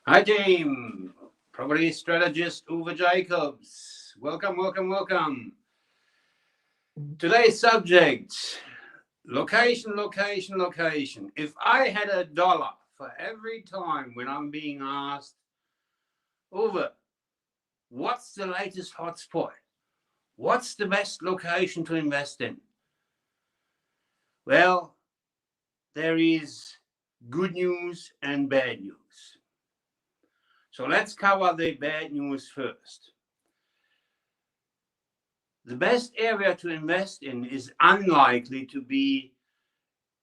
Hi team, property strategist Uwe Jacobs. Welcome. Today's subject, location. If I had $1 for every time when I'm being asked, Uwe, what's the latest hotspot? What's the best location to invest in? Well, there is good news and bad news. So let's cover the bad news first. The best area to invest in is unlikely to be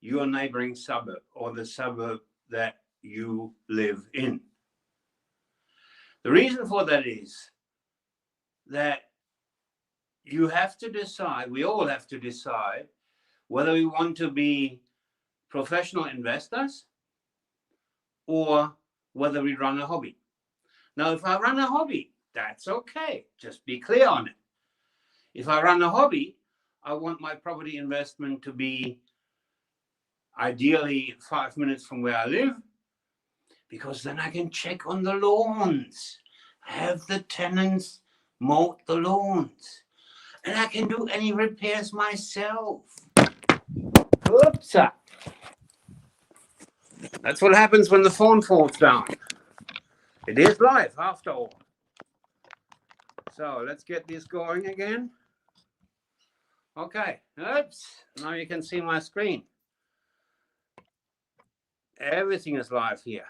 your neighboring suburb or the suburb that you live in. The reason for that is that you have to decide, we all have to decide, whether we want to be professional investors or whether we run a hobby. Now, if I run a hobby, that's okay. Just be clear on it. If I run a hobby, I want my property investment to be ideally 5 minutes from where I live, because then I can check on the lawns, have the tenants mow the lawns, and I can do any repairs myself. Oops. That's what happens when the phone falls down. It is life after all. So let's get this going again. Okay, oops, now you can see my screen. Everything is live here.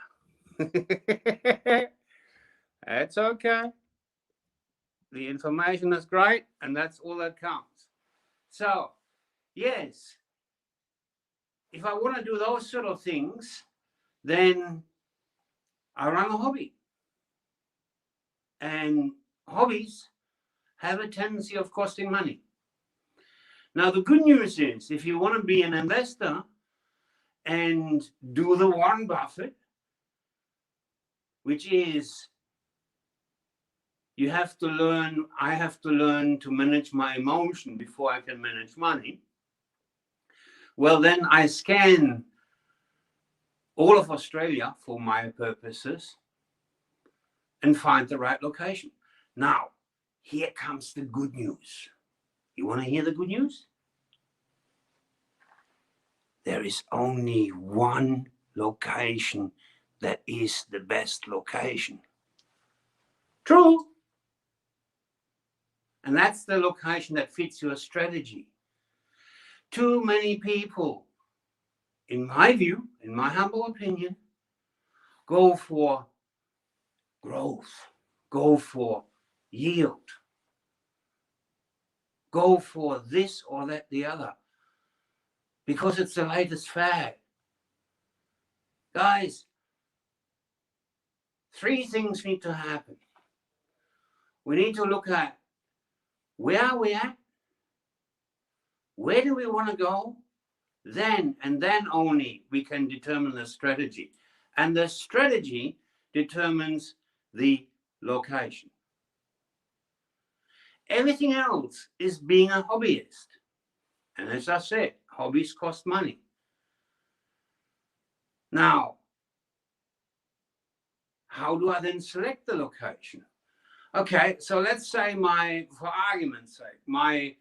That's okay. The information is great, and that's all that counts. So, yes, if I want to do those sort of things, then I run a hobby. And hobbies have a tendency of costing money. Now, the good news is, if you want to be an investor and do the Warren Buffett, which is I have to learn to manage my emotion before I can manage money. Well, then I scan all of Australia for my purposes and find the right location. Now, here comes the good news. You want to hear the good news? There is only one location that is the best location. True. And that's the location that fits your strategy. Too many people, in my view, in my humble opinion, go for growth, go for yield, go for this or that, the other, because it's the latest fad. Guys, 3 things need to happen. We need to look at where are we at, where do we want to go, then and then only we can determine the strategy. And the strategy determines the location. Everything else is being a hobbyist. And as I said, hobbies cost money. Now, how do I then select the location? Okay, so let's say for argument's sake, my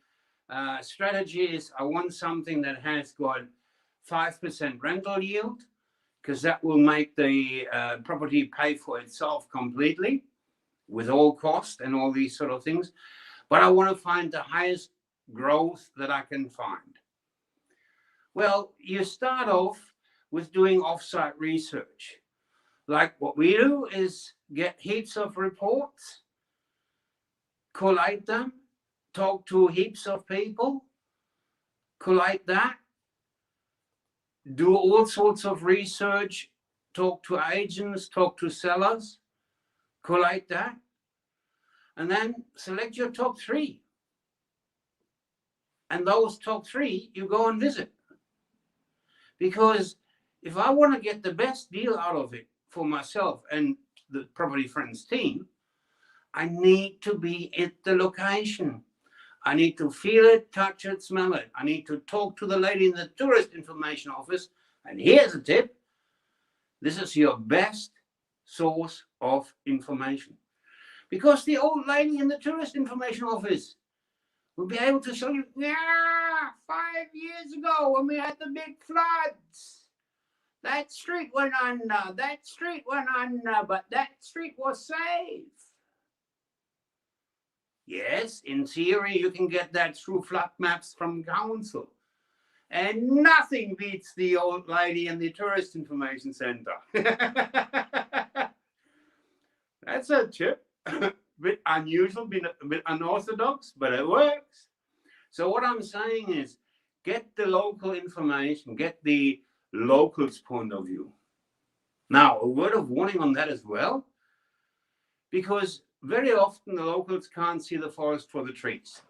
strategy is I want something that has got 5% rental yield, because that will make the property pay for itself completely with all cost and all these sort of things. But I want to find the highest growth that I can find. Well, you start off with doing offsite research. Like what we do is get heaps of reports, collate them, talk to heaps of people, collate that, do all sorts of research, talk to agents, talk to sellers, collate that, and then select your top 3. And those top 3, you go and visit. Because if I want to get the best deal out of it for myself and the Property Friends team, I need to be at the location. I need to feel it, touch it, smell it. I need to talk to the lady in the tourist information office. And here's a tip. This is your best source of information. Because the old lady in the tourist information office will be able to show you, yeah, 5 years ago when we had the big floods, that street went under, but that street was safe. Yes, in theory, you can get that through flood maps from council. And nothing beats the old lady in the tourist information center. That's a tip. Bit unusual, a bit unorthodox, but it works. So what I'm saying is, get the local information, get the locals' point of view. Now, a word of warning on that as well, because very often the locals can't see the forest for the trees.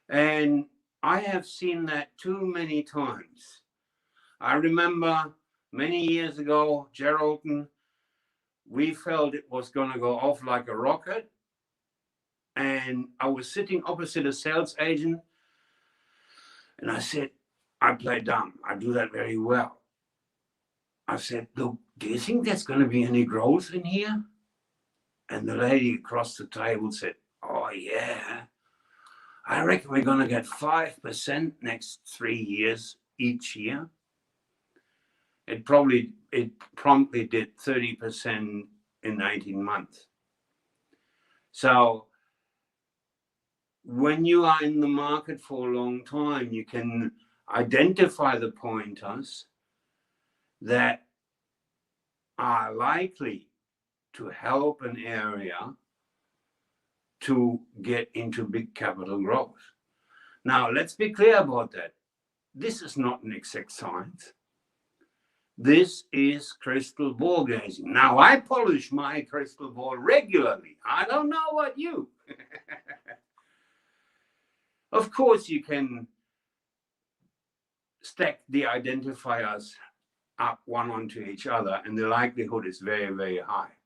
And I have seen that too many times. I remember many years ago, Geraldton, we felt it was going to go off like a rocket. And I was sitting opposite a sales agent. And I said, I play dumb. I do that very well. I said, look, do you think there's going to be any growth in here? And the lady across the table said, oh, yeah. I reckon we're going to get 5% next 3 years each year. It promptly did 30% in 18 months. So when you are in the market for a long time, you can identify the pointers that are likely to help an area to get into big capital growth. Now, let's be clear about that. This is not an exact science. This is crystal ball gazing. Now, I polish my crystal ball regularly. I don't know what you. Of course, you can stack the identifiers up one onto each other, and the likelihood is very, very high.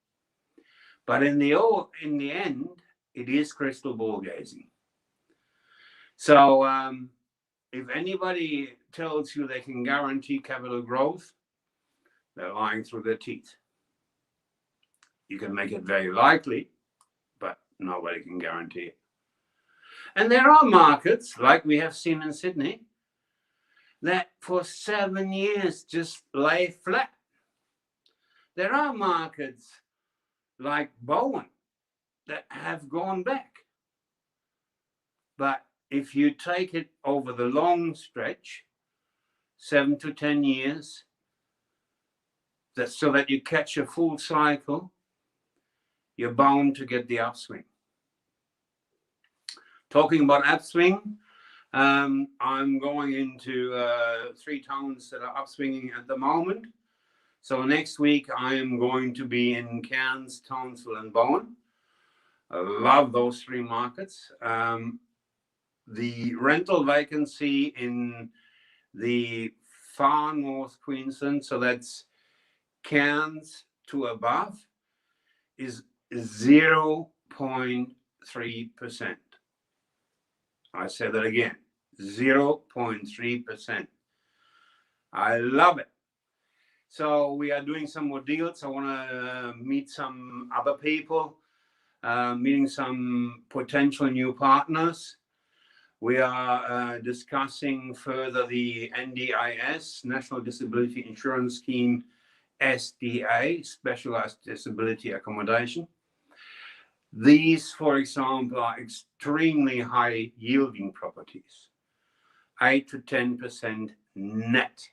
But in the end, it is crystal ball gazing. So if anybody tells you they can guarantee capital growth, they're lying through their teeth. You can make it very likely, but nobody can guarantee it. And there are markets, like we have seen in Sydney, that for 7 years just lay flat. There are markets like Bowen that have gone back. But if you take it over the long stretch, 7 to 10 years, so that you catch a full cycle, you're bound to get the upswing. Talking about upswing, I'm going into 3 towns that are upswinging at the moment. So next week, I am going to be in Cairns, Townsville, and Bowen. I love those 3 markets. The rental vacancy in the far north Queensland, so that's Cairns to above, is 0.3%. I say that again, 0.3%. I love it. So we are doing some more deals. I want to meet some other people, meeting some potential new partners. We are discussing further the NDIS, National Disability Insurance Scheme, SDA, Specialized Disability Accommodation. These, for example, are extremely high yielding properties, 8 to 10% net.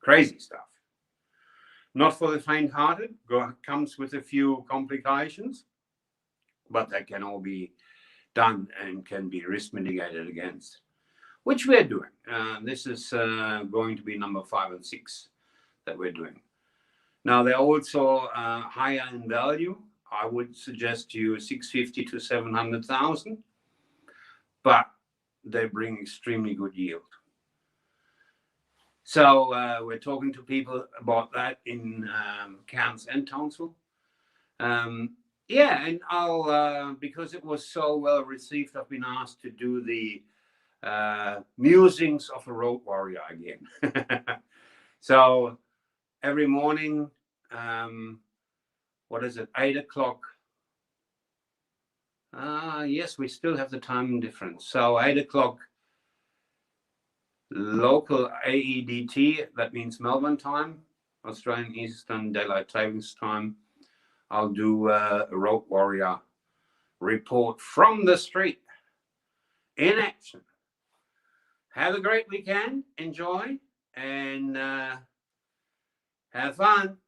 Crazy stuff. Not for the faint-hearted, comes with a few complications, but that can all be done and can be risk mitigated against, which we're doing. This is going to be number 5 and 6 that we're doing. Now, they're also higher in value. I would suggest to you 650 to 700,000, but they bring extremely good yield. So we're talking to people about that in Cairns and Townsville. Yeah, and I'll, because it was so well received, I've been asked to do the musings of a road warrior again. So every morning what is it, 8 o'clock? Yes, we still have the time difference. So 8 o'clock local AEDT, that means Melbourne time, Australian Eastern Daylight Savings Time. I'll do a Road Warrior report from the street in action. Have a great weekend, enjoy, and have fun.